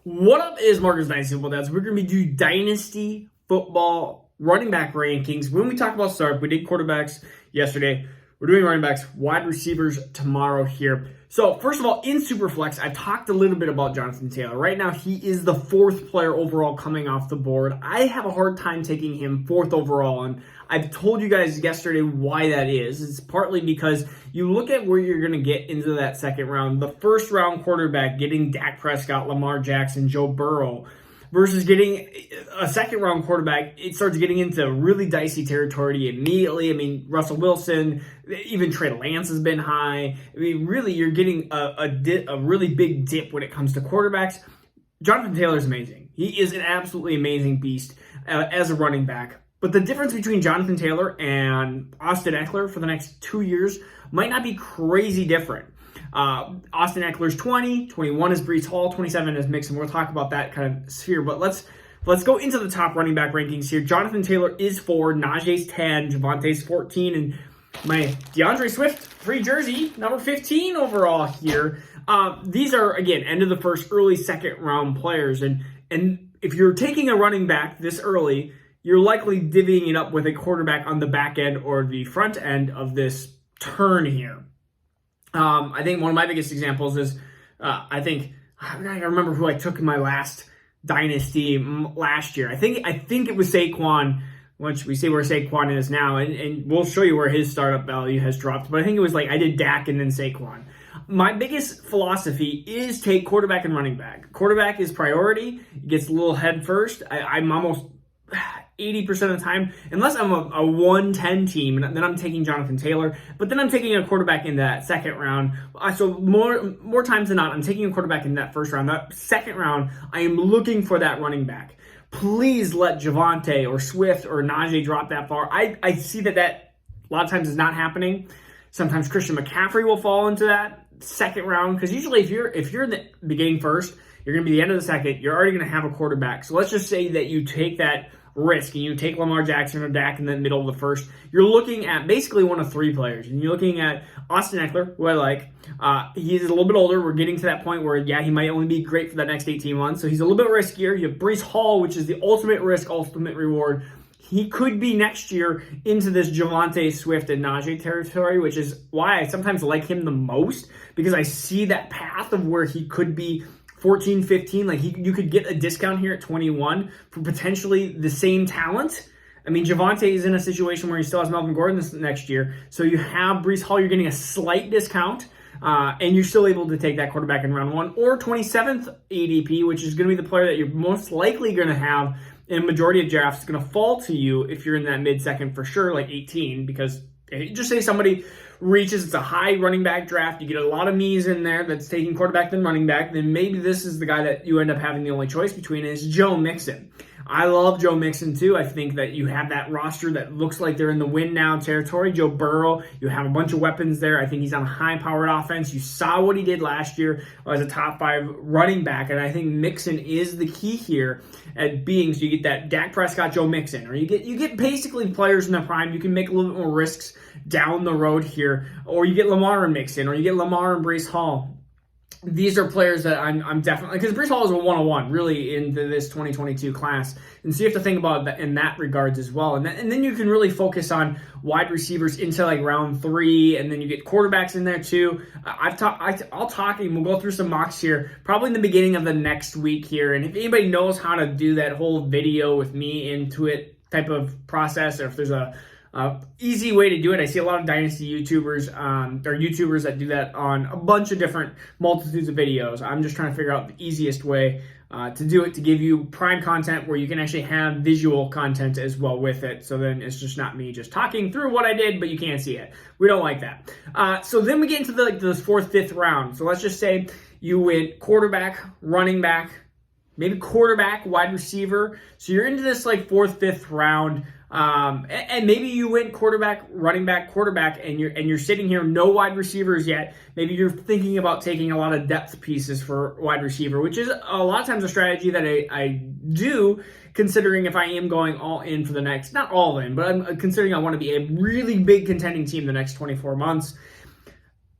What up is Marcus Dynasty Football Dads. We're going to be doing Dynasty Football running back rankings. When we talk about startup, we did quarterbacks yesterday. We're doing running backs, wide receivers tomorrow here. So first of all, in Superflex, I've talked a little bit about Jonathan Taylor. Right now, he is the fourth player overall coming off the board. I have a hard time taking him fourth overall, and I've told you guys yesterday why that is. It's partly because you look at where you're going to get into that second round. The first round quarterback getting Dak Prescott, Lamar Jackson, Joe Burrow, versus getting a second-round quarterback, it starts getting into really dicey territory immediately. I mean, Russell Wilson, even Trey Lance has been high. I mean, really, you're getting a really big dip when it comes to quarterbacks. Jonathan Taylor is amazing. He is an absolutely amazing beast as a running back. But the difference between Jonathan Taylor and Austin Ekeler for the next 2 years might not be crazy different. Austin Eckler's 20, 21 is Breece Hall, 27 is Mixon. We'll talk about that kind of sphere, but let's go into the top running back rankings here. Jonathan Taylor is 4, Najee's 10, Javonte's 14, and my DeAndre Swift free jersey, number 15 overall here. These are, again, end of the first, early second round players, and if you're taking a running back this early, you're likely divvying it up with a quarterback on the back end or the front end of this turn here. I think one of my biggest examples is, I remember who I took in my last dynasty last year. I think it was Saquon, which we see where Saquon is now, and we'll show you where his startup value has dropped. But I think it was like I did Dak and then Saquon. My biggest philosophy is take quarterback and running back. Quarterback is priority. It gets a little head first. I'm almost 80% of the time, unless I'm a 1-10 team, and then I'm taking Jonathan Taylor, but then I'm taking a quarterback in that second round. So more times than not, I'm taking a quarterback in that first round. That second round, I am looking for that running back. Please let Javonte or Swift or Najee drop that far. I see that a lot of times is not happening. Sometimes Christian McCaffrey will fall into that second round, because usually if you're in the beginning first, you're going to be the end of the second, you're already going to have a quarterback. So let's just say that you take that risk and you take Lamar Jackson or Dak in the middle of the first. You're looking at basically one of three players, and you're looking at Austin Ekeler, who I like. He's a little bit older. We're getting to that point where, he might only be great for that next 18 months, so he's a little bit riskier. You have Breece Hall, which is the ultimate risk, ultimate reward. He could be next year into this Javonte, Swift, and Najee territory, which is why I sometimes like him the most, because I see that path of where he could be 14, 15, you could get a discount here at 21 for potentially the same talent. I mean, Javonte is in a situation where he still has Melvin Gordon this next year. So you have Breece Hall, you're getting a slight discount, and you're still able to take that quarterback in round 1 or 27th ADP, which is going to be the player that you're most likely going to have in a majority of drafts. It's going to fall to you if you're in that mid-second for sure, like 18, because just say somebody reaches, it's a high running back draft, you get a lot of knees in there that's taking quarterback then running back, then maybe this is the guy that you end up having the only choice between is Joe Mixon. I love Joe Mixon too. I think that you have that roster that looks like they're in the win now territory. Joe Burrow, you have a bunch of weapons there. I think he's on a high-powered offense. You saw what he did last year as a top 5 running back, and I think Mixon is the key here at being, so you get that Dak Prescott, Joe Mixon, or you get basically players in the prime. You can make a little bit more risks down the road here, or you get Lamar and Mixon, or you get Lamar and Breece Hall. These are players that I'm definitely, because Breece Hall is a 101 really into this 2022 class, and so you have to think about that in that regards as well. And then you can really focus on wide receivers into like round 3, and then you get quarterbacks in there too. I'll talk, and we'll go through some mocks here probably in the beginning of the next week here. And if anybody knows how to do that whole video with me into it type of process, or if there's a easy way to do it. I see a lot of Dynasty YouTubers, or YouTubers that do that on a bunch of different multitudes of videos. I'm just trying to figure out the easiest way to do it, to give you prime content where you can actually have visual content as well with it. So then it's just not me just talking through what I did, but you can't see it. We don't like that. So then we get into the 4th, 5th round. So let's just say you went quarterback, running back, maybe quarterback, wide receiver. So you're into this like 4th, 5th round. And maybe you went quarterback, running back, quarterback, and you're sitting here, no wide receivers yet. Maybe you're thinking about taking a lot of depth pieces for wide receiver, which is a lot of times a strategy that I do, considering if I am going all in for the next, not all in, but I'm considering I want to be a really big contending team the next 24 months.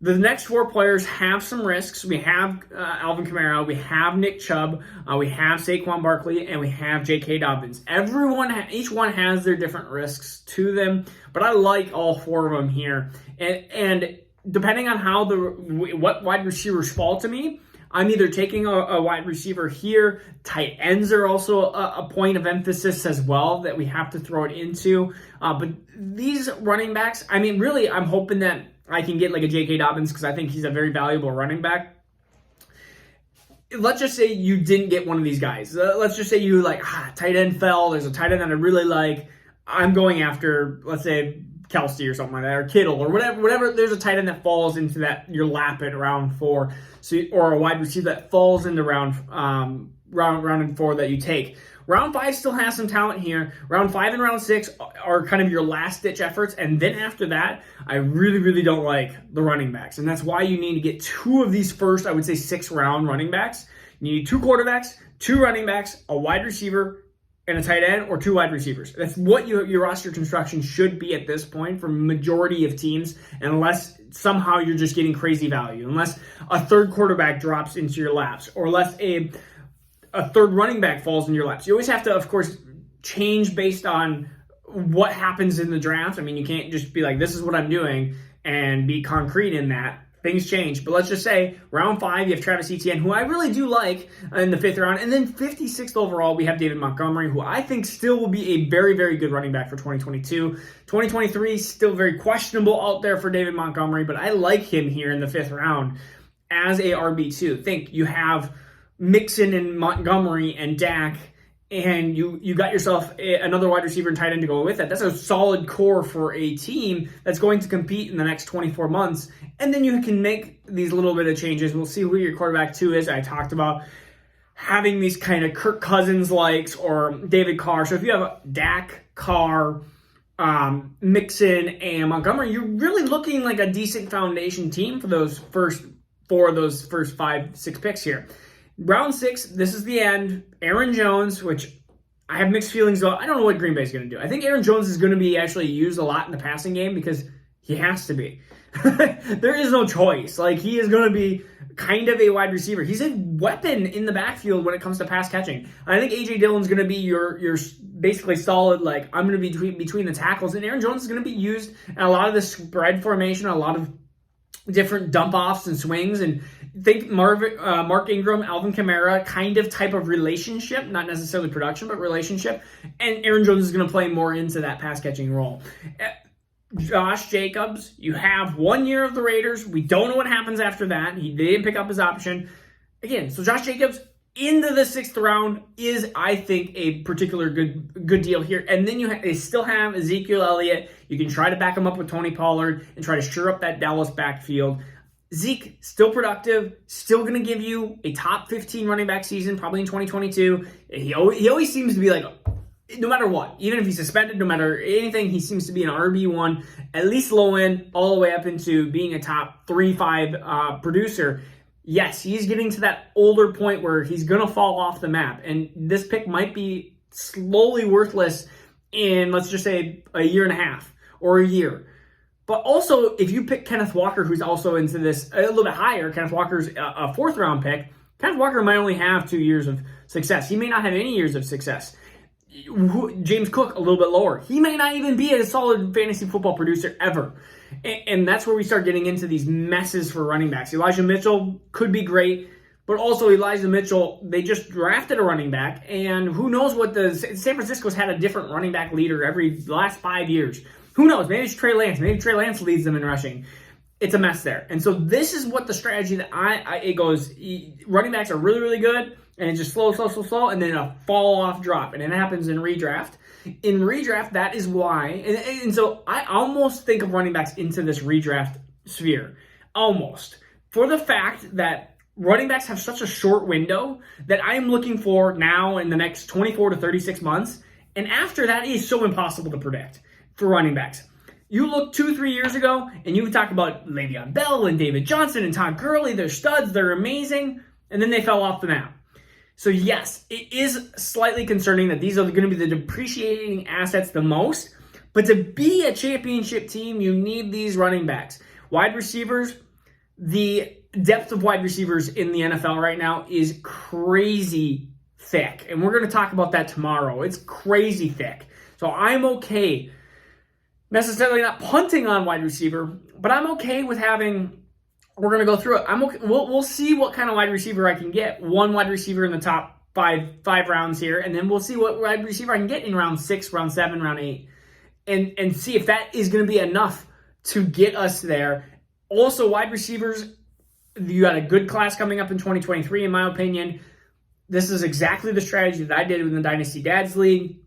The next four players have some risks. We have Alvin Kamara, we have Nick Chubb, we have Saquon Barkley, and we have J.K. Dobbins. Each one has their different risks to them, but I like all four of them here. And depending on what wide receivers fall to me, I'm either taking a wide receiver here. Tight ends are also a point of emphasis as well that we have to throw it into. But these running backs, I mean, really, I'm hoping that I can get like a J.K. Dobbins because I think he's a very valuable running back. Let's just say you didn't get one of these guys. Let's just say you tight end fell. There's a tight end that I really like. I'm going after, let's say, Kelsey or something like that, or Kittle or whatever. There's a tight end that falls into your lap at round 4, or a wide receiver that falls into round 4 that you take. Round 5 still has some talent here. Round 5 and round 6 are kind of your last-ditch efforts, and then after that, I really, really don't like the running backs, and that's why you need to get 2 of these first, I would say, 6th-round running backs. You need 2 quarterbacks, 2 running backs, a wide receiver, and a tight end, or 2 wide receivers. That's what your roster construction should be at this point for majority of teams, unless somehow you're just getting crazy value, unless a 3rd quarterback drops into your laps, or unless a 3rd running back falls in your laps. You always have to, of course, change based on what happens in the draft. I mean, you can't just be like, this is what I'm doing, and be concrete in that. Things change. But let's just say, round 5, you have Travis Etienne, who I really do like in the 5th round. And then 56th overall, we have David Montgomery, who I think still will be a very, very good running back for 2022. 2023, still very questionable out there for David Montgomery, but I like him here in the 5th round as a RB2. Think you have Mixon and Montgomery and Dak, and you got yourself another wide receiver and tight end to go with that. That's a solid core for a team that's going to compete in the next 24 months. And then you can make these little bit of changes. We'll see who your quarterback 2 is. I talked about having these kind of Kirk Cousins likes or David Carr. So if you have Dak, Carr, Mixon, and Montgomery, you're really looking like a decent foundation team for those first 5, 6 picks here. Round 6, this is the end. Aaron Jones, which I have mixed feelings about. I don't know what Green Bay is going to do. I think Aaron Jones is going to be actually used a lot in the passing game because he has to be. There is no choice. He is going to be kind of a wide receiver. He's a weapon in the backfield when it comes to pass catching. I think A.J. Dillon's going to be your basically solid, I'm going to be between the tackles. And Aaron Jones is going to be used in a lot of the spread formation, a lot of different dump-offs and swings, and think Mark Ingram, Alvin Kamara kind of type of relationship, not necessarily production, but relationship, and Aaron Jones is going to play more into that pass-catching role. Josh Jacobs, you have 1 year of the Raiders. We don't know what happens after that. They didn't pick up his option. Again, so Josh Jacobs into the 6th round is, I think, a particular good deal here. And then they still have Ezekiel Elliott. You can try to back him up with Tony Pollard and try to shore up that Dallas backfield. Zeke, still productive, still going to give you a top 15 running back season, probably in 2022. He always seems to be no matter what, even if he's suspended, no matter anything, he seems to be an RB1, at least low end, all the way up into being a top 3-5 producer. Yes, he's getting to that older point where he's going to fall off the map. And this pick might be slowly worthless in, let's just say, a year and a half or a year. But also, if you pick Kenneth Walker, who's also into this a little bit higher, Kenneth Walker's a 4th round pick, Kenneth Walker might only have 2 years of success. He may not have any years of success. James Cook, a little bit lower. He may not even be a solid fantasy football producer ever. And that's where we start getting into these messes for running backs. Elijah Mitchell could be great, but also Elijah Mitchell, they just drafted a running back, and who knows what San Francisco's had a different running back leader every last 5 years. Who knows? Maybe it's Trey Lance. Maybe Trey Lance leads them in rushing. It's a mess there. And so this is what the strategy that it goes, running backs are really, really good, and it's just slow, and then a fall-off drop. And it happens in redraft. In redraft, that is why, and so I almost think of running backs into this redraft sphere. Almost. For the fact that running backs have such a short window that I am looking for now in the next 24 to 36 months. And after that, it is so impossible to predict for running backs. You look 2-3 years ago, and you would talk about Le'Veon Bell and David Johnson and Todd Gurley. They're studs. They're amazing. And then they fell off the map. So yes, it is slightly concerning that these are going to be the depreciating assets the most. But to be a championship team, you need these running backs. Wide receivers, the depth of wide receivers in the NFL right now is crazy thick. And we're going to talk about that tomorrow. It's crazy thick. So I'm okay necessarily not punting on wide receiver, but I'm okay with having, we're going to go through it. I'm okay. We'll see what kind of wide receiver I can get. One wide receiver in the top five rounds here, and then we'll see what wide receiver I can get in round 6, round 7, round 8, and see if that is going to be enough to get us there. Also, wide receivers, you got a good class coming up in 2023, in my opinion. This is exactly the strategy that I did in the Dynasty Dads League.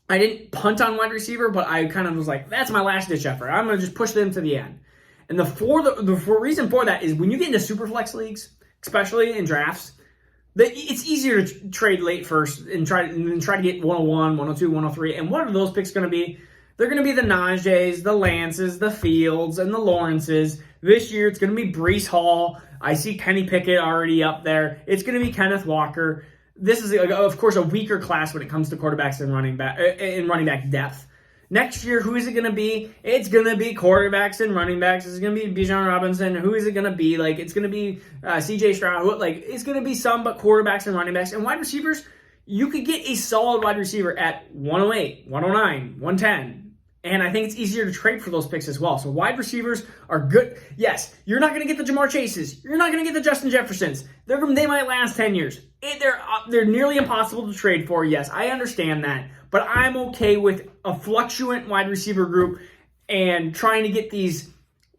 I didn't punt on wide receiver, but I kind of was like, that's my last-ditch effort. I'm going to just push them to the end. And the reason for that is when you get into Superflex leagues, especially in drafts, it's easier to trade late first and try to get 101, 102, 103. And what are those picks going to be? They're going to be the Najees, the Lances, the Fields, and the Lawrences. This year, it's going to be Breece Hall. I see Kenny Pickett already up there. It's going to be Kenneth Walker. This is, of course, a weaker class when it comes to quarterbacks and running back depth. Next year, who is it going to be? It's going to be quarterbacks and running backs. It's going to be Bijan Robinson. Who is it going to be? It's going to be C.J. Stroud. It's going to be some but quarterbacks and running backs. And wide receivers, you could get a solid wide receiver at 108, 109, 110. And I think it's easier to trade for those picks as well. So wide receivers are good. Yes, you're not going to get the Jamar Chases. You're not going to get the Justin Jeffersons. They might last 10 years. They're nearly impossible to trade for. Yes, I understand that. But I'm okay with a fluctuant wide receiver group and trying to get these.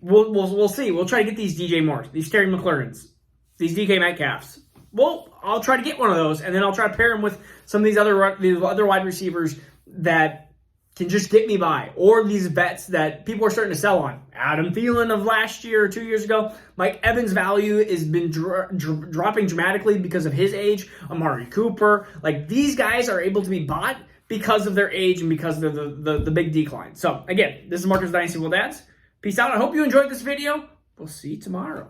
We'll see. We'll try to get these DJ Moores, these Terry McLaurins, these DK Metcalfs. Well, I'll try to get one of those, and then I'll try to pair them with some of these other wide receivers that can just get me by, or these bets that people are starting to sell on. Adam Thielen of last year or 2 years ago. Mike Evans' value has been dropping dramatically because of his age. Amari Cooper. These guys are able to be bought because of their age and because of the big decline. So, again, this is Marcus Dynasty Dads. Peace out. I hope you enjoyed this video. We'll see you tomorrow.